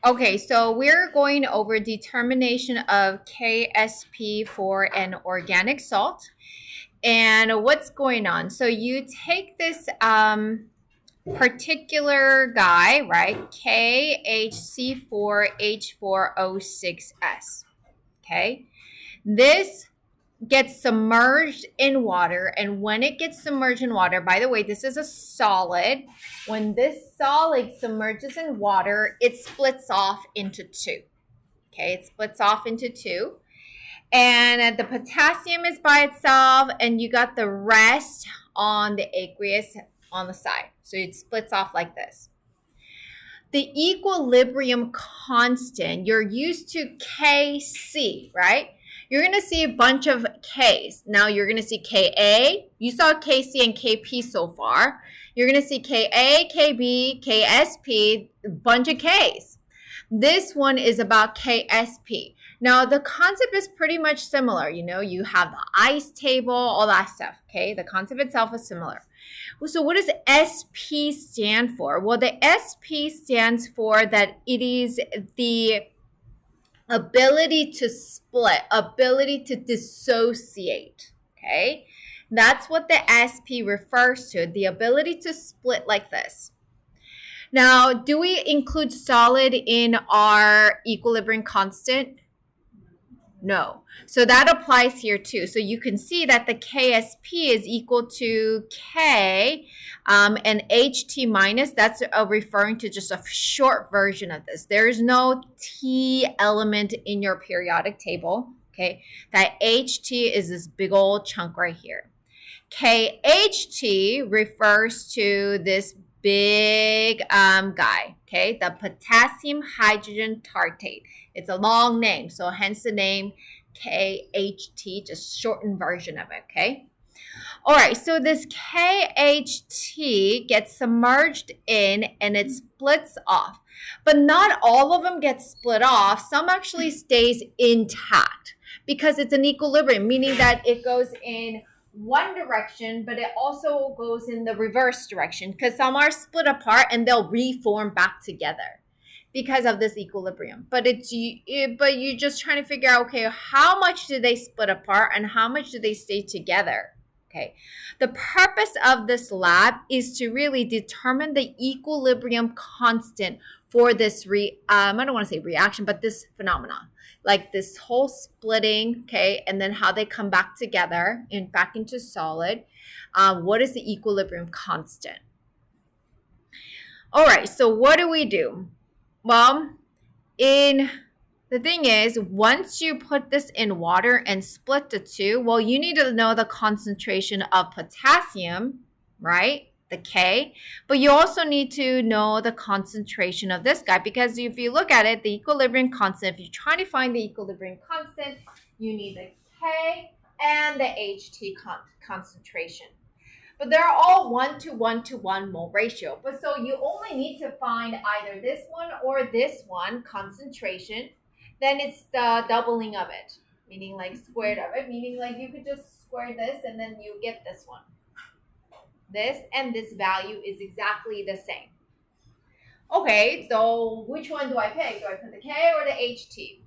Okay, so we're going over determination of Ksp for an organic salt. And what's going on? So you take this particular guy, right? KHC4H4O6S. Okay. This gets submerged in water, and when it gets submerged in water, by the way, this is a solid. When this solid submerges in water, it splits off into two. Okay, it splits off into two, and the potassium is by itself, and you got the rest on the aqueous on the side. So it splits off like this. The equilibrium constant, you're used to Kc, right? You're going to see a bunch of Ks. Now you're going to see Ka. You saw Kc and Kp so far. You're going to see Ka, Kb, Ksp, a bunch of Ks. This one is about Ksp. Now the concept is pretty much similar. You know, you have the ice table, all that stuff. Okay, the concept itself is similar. So what does SP stand for? Well, the SP stands for that it is the ability to split, ability to dissociate, okay? That's what the SP refers to, the ability to split like this. Now, do we include solid in our equilibrium constant? No. So that applies here too. So you can see that the Ksp is equal to K and HT minus. That's referring to just a short version of this. There is no T element in your periodic table. Okay. That HT is this big old chunk right here. KHT refers to this big guy, okay, the potassium hydrogen tartrate. It's a long name, so hence the name KHT, just shortened version of it, okay? All right, so this KHT gets submerged in and it splits off, but not all of them get split off. Some actually stays intact because it's an equilibrium, meaning that it goes in one direction, but it also goes in the reverse direction because some are split apart and they'll reform back together because of this equilibrium. But you're just trying to figure out, okay, how much do they split apart and how much do they stay together? Okay. The purpose of this lab is to really determine the equilibrium constant for this I don't want to say reaction, but this phenomenon. Like this whole splitting, okay, and then how they come back together and back into solid. What is the equilibrium constant? All right, so what do we do? Well, the thing is, once you put this in water and split the two, well, you need to know the concentration of potassium, right? The K, but you also need to know the concentration of this guy because if you look at it, the equilibrium constant, if you're trying to find the equilibrium constant, you need the K and the HT concentration. But they're all 1 to 1 to 1 mole ratio. But so you only need to find either this one or this one concentration. Then it's the doubling of it, meaning like squared of it, meaning like you could just square this and then you get this one. This and this value is exactly the same. Okay, so which one do I pick? Do I put the K or the HT?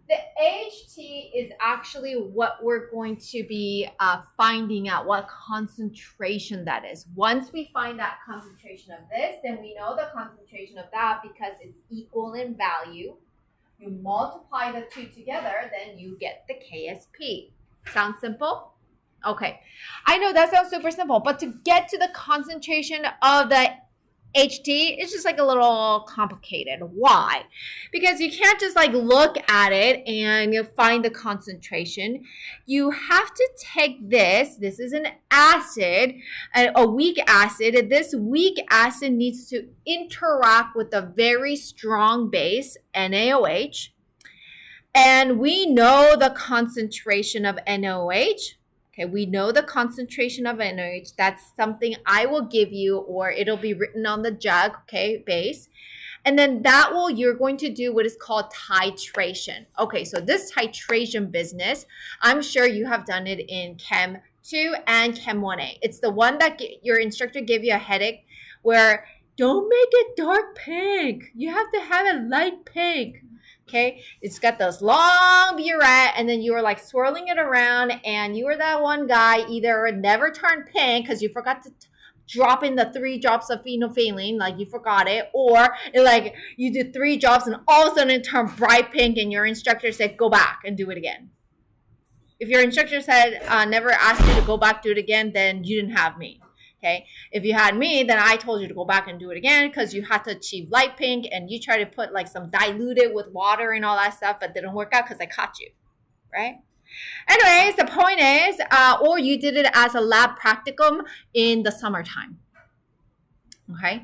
The HT is actually what we're going to be finding out, what concentration that is. Once we find that concentration of this, then we know the concentration of that because it's equal in value. You multiply the two together, then you get the Ksp. Sound simple? Okay, I know that sounds super simple, but to get to the concentration of the HT, it's just like a little complicated. Why? Because you can't just like look at it and you find the concentration. You have to take this is an acid, a weak acid. This weak acid needs to interact with a very strong base, NaOH. And we know the concentration of NaOH. Okay, we know the concentration of NaOH. That's something I will give you, or it'll be written on the jug, okay, base. And then you're going to do what is called titration. Okay, so this titration business, I'm sure you have done it in Chem 2 and Chem 1A. It's the one that your instructor gave you a headache where don't make it dark pink. You have to have it light pink. Okay, it's got those long burette, and then you were like swirling it around, and you were that one guy either never turned pink because you forgot to drop in the 3 drops of phenolphthalein, like you forgot it, or like you did 3 drops and all of a sudden it turned bright pink, and your instructor said go back and do it again. If your instructor said never asked you to go back do it again, then you didn't have me. Okay, if you had me, then I told you to go back and do it again because you had to achieve light pink, and you tried to put like some diluted with water and all that stuff, but didn't work out because I caught you, right? Anyways, the point is, or you did it as a lab practicum in the summertime. Okay.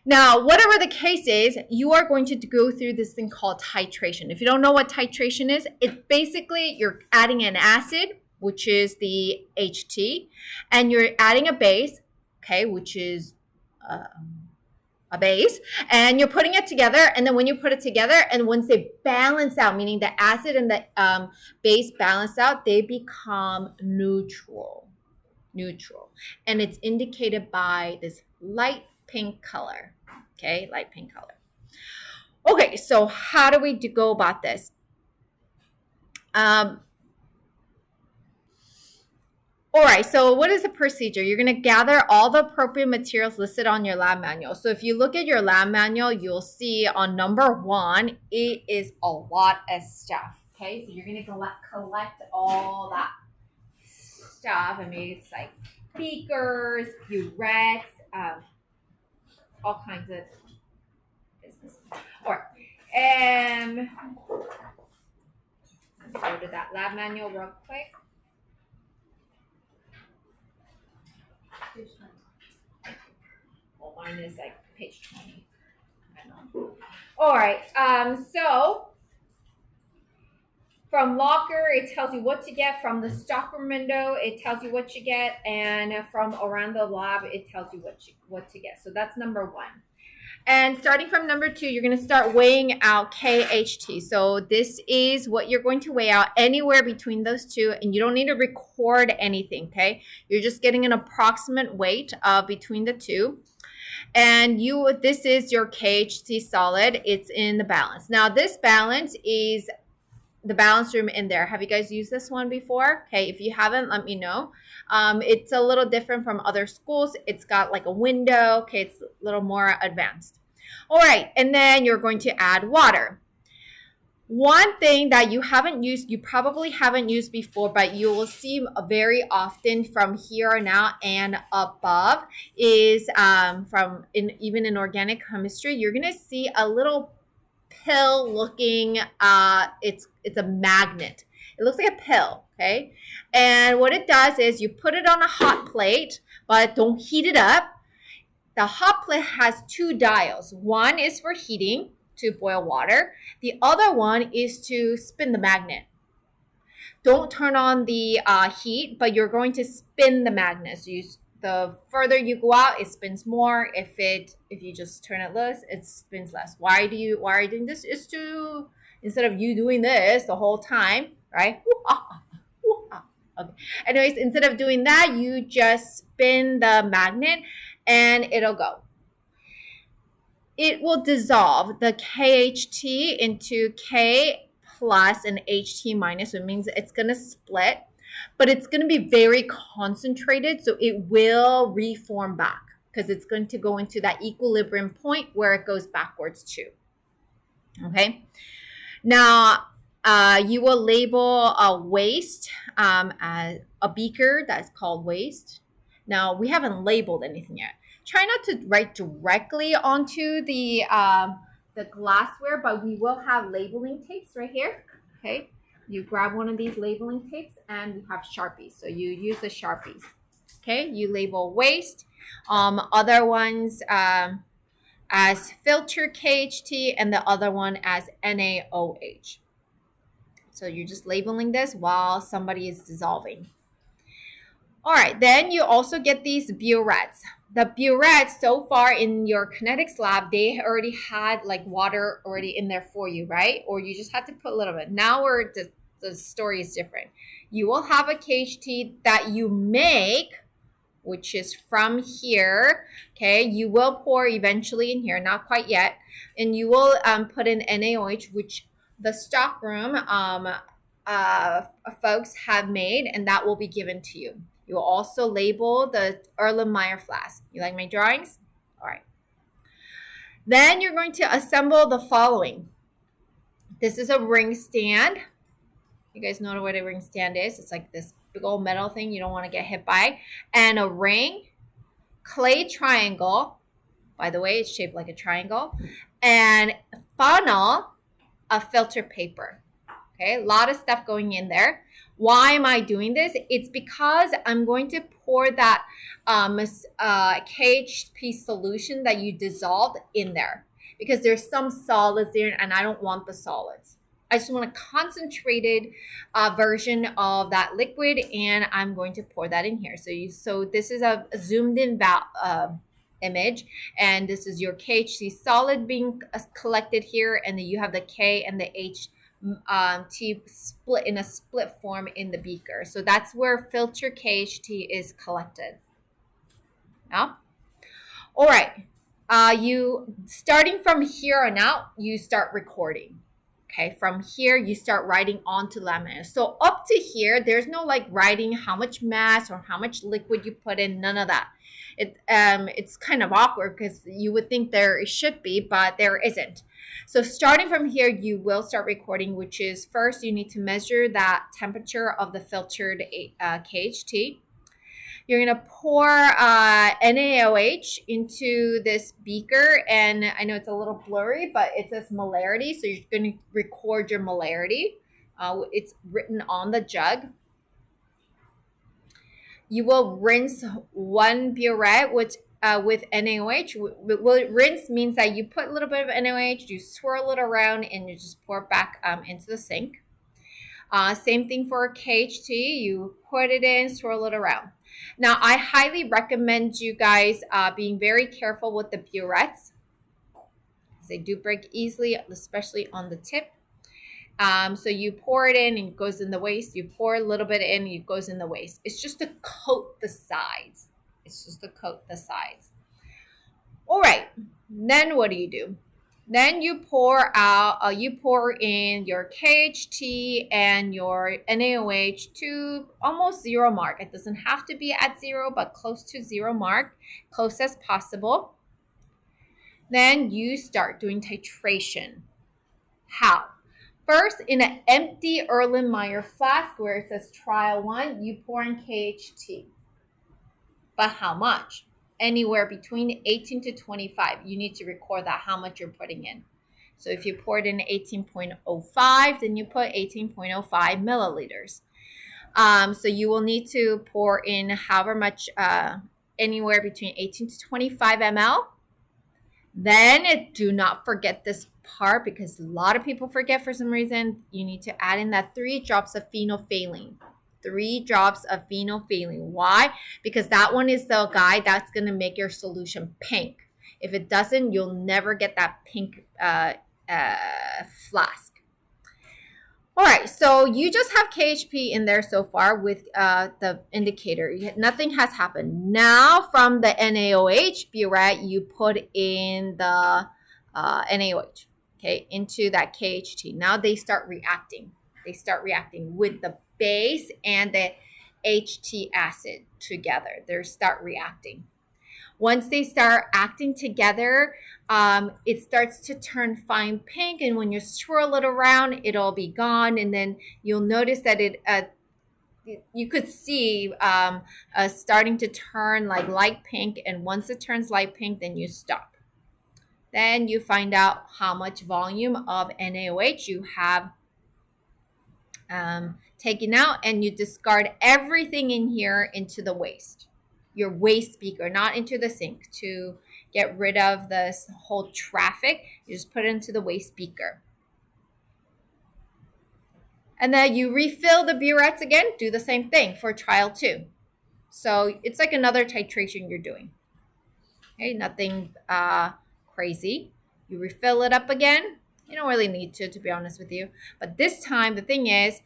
Now, whatever the case is, you are going to go through this thing called titration. If you don't know what titration is, it's basically you're adding an acid, which is the HT, and you're adding a base, okay, which is a base, and you're putting it together. And then when you put it together, and once they balance out, meaning the acid and the base balance out, they become neutral. And it's indicated by this light pink color. Okay, light pink color. Okay, so how do we go about this? All right, so what is the procedure? You're going to gather all the appropriate materials listed on your lab manual. So if you look at your lab manual, you'll see on number 1, it is a lot of stuff. Okay, so you're going to collect all that stuff. I mean, it's like beakers, burettes, all kinds of business. All right, let's go to that lab manual real quick. Well, mine is like page 20. I know. All right. So from locker, it tells you what to get. From the stockroom window, it tells you what you get, and from around the lab, it tells you what to get. So that's number 1. And starting from number 2, you're going to start weighing out KHT. So this is what you're going to weigh out anywhere between those two, and you don't need to record anything, okay? You're just getting an approximate weight between the two. And this is your KHT solid. It's in the balance. Now, this balance is the balance room in there. Have you guys used this one before? Okay, if you haven't, let me know. It's a little different from other schools. It's got like a window. Okay, it's a little more advanced. All right, and then you're going to add water. One thing that you probably haven't used before, but you will see very often from here on out and above is even in organic chemistry, you're going to see a little pill looking, it's a magnet. It looks like a pill, okay? And what it does is you put it on a hot plate, but don't heat it up. The hot plate has 2 dials. One is for heating to boil water. The other one is to spin the magnet. Don't turn on the heat, but you're going to spin the magnet. So the further you go out, it spins more. If you just turn it loose, it spins less. Why are you doing this? Is to, instead of you doing this the whole time, right? Okay. Anyways, instead of doing that, you just spin the magnet and it'll go. It will dissolve the KHT into K plus and HT minus. So it means it's going to split, but it's going to be very concentrated. So it will reform back because it's going to go into that equilibrium point where it goes backwards to. Okay. Now, you will label a waste as a beaker that's called waste. Now, we haven't labeled anything yet. Try not to write directly onto the glassware, but we will have labeling tapes right here. Okay, you grab one of these labeling tapes, and we have Sharpies. So you use the Sharpies. Okay, you label waste. Other ones as filter KHT, and the other one as NaOH. So you're just labeling this while somebody is dissolving. All right, then you also get these burettes. The burettes, so far in your kinetics lab, they already had like water already in there for you, right? Or you just had to put a little bit. Now the story is different. You will have a KHT that you make which is from here. Okay, you will pour eventually in here, not quite yet, and you will put in NaOH, which the stockroom folks have made, and that will be given to you. You will also label the Erlenmeyer flask. You like my drawings? All right. Then you're going to assemble the following. This is a ring stand. You guys know what a ring stand is. It's like this big old metal thing you don't want to get hit by. And a ring, clay triangle. By the way, it's shaped like a triangle. And funnel of filter paper. Okay, a lot of stuff going in there. Why am I doing this? It's because I'm going to pour that KHP solution that you dissolved in there, because there's some solids there and I don't want the solids. I just want a concentrated version of that liquid, and I'm going to pour that in here. So this is a zoomed in image, and this is your KHC solid being collected here, and then you have the K and the H T split in a split form in the beaker. So that's where filter KHT is collected. Now, all right, you starting from here on out, you start recording. Okay, from here you start writing onto laminate. So up to here, there's no like writing how much mass or how much liquid you put in, none of that. It's kind of awkward because you would think there should be, but there isn't. So starting from here, you will start recording, which is first you need to measure that temperature of the filtered KHT. You're going to pour NaOH into this beaker, and I know it's a little blurry, but it says molarity, so you're going to record your molarity. It's written on the jug. You will rinse one burette with NaOH. Rinse means that you put a little bit of NaOH, you swirl it around, and you just pour it back into the sink. Same thing for KHT. You put it in, swirl it around. Now, I highly recommend you guys being very careful with the burettes. They do break easily, especially on the tip. So you pour it in and it goes in the waste. You pour a little bit in and it goes in the waste. It's just to coat the sides. It's just to coat the sides. All right. Then what do? Then you pour in your KHT and your NaOH to almost zero mark. It doesn't have to be at zero, but close to zero mark, close as possible. Then you start doing titration. How? First, in an empty Erlenmeyer flask where it says trial 1, you pour in KHT. But how much? Anywhere between 18 to 25. You need to record that, how much you're putting in. So if you poured in 18.05, then you put 18.05 milliliters. So you will need to pour in however much, anywhere between 18 to 25 ml. Then do not forget this part, because a lot of people forget for some reason. You need to add in that 3 drops of phenolphthalein. 3 drops of phenolphthalein. Why? Because that one is the guy that's going to make your solution pink. If it doesn't, you'll never get that pink flask. All right, so you just have KHP in there so far with the indicator. Nothing has happened. Now from the NaOH burette, you put in the NaOH, okay, into that KHT. Now they start reacting. They start reacting with the base and the HT acid together. They start reacting. Once they start acting together, it starts to turn fine pink, and when you swirl it around, it'll be gone, and then you'll notice that you could see starting to turn like light pink, and once it turns light pink, then you stop. Then you find out how much volume of NaOH you have taken out, and you discard everything in here into the waste. Your waste beaker, not into the sink, to get rid of this whole traffic. You just put it into the waste beaker. And then you refill the burettes again, do the same thing for trial 2. So it's like another titration you're doing. Okay, nothing crazy. You refill it up again. You don't really need to be honest with you. But this time, the thing is,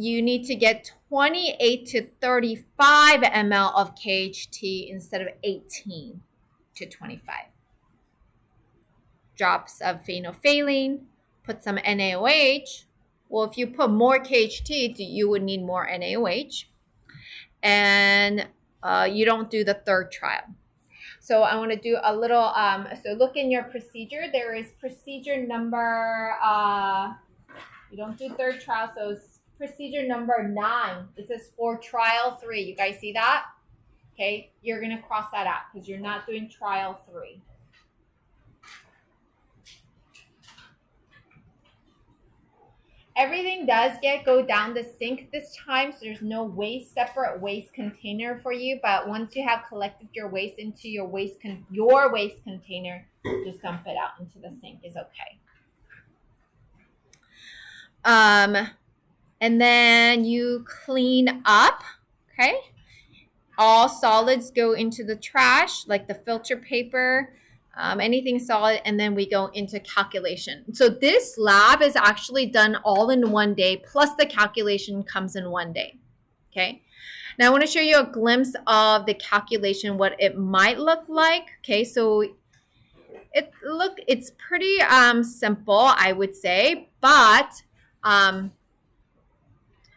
you need to get 28 to 35 ml of KHT instead of 18 to 25. Drops of phenolphthalein, put some NaOH. Well, if you put more KHT, you would need more NaOH. And you don't do the third trial. So I want to do a little, so look in your procedure. There is procedure number, you don't do third trial, so it's procedure number 9. It says for trial 3. You guys see that? Okay, you're going to cross that out because you're not doing trial 3. Everything does go down the sink this time, so there's no separate waste container for you. But once you have collected your waste into your waste container, just dump it out into the sink is okay. And then you clean up, okay? All solids go into the trash, like the filter paper, anything solid, and then we go into calculation. So this lab is actually done all in one day, plus the calculation comes in one day, okay? Now I want to show you a glimpse of the calculation, what it might look like, okay? So it's pretty simple, I would say, but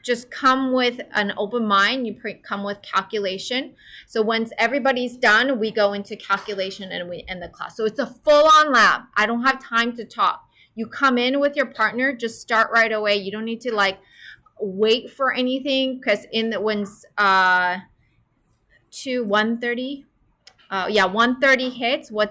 just come with an open mind. You come with calculation. So once everybody's done, we go into calculation and we end the class. So it's a full-on lab. I don't have time to talk. You come in with your partner, just start right away. You don't need to like wait for anything because when 1:30 hits, what's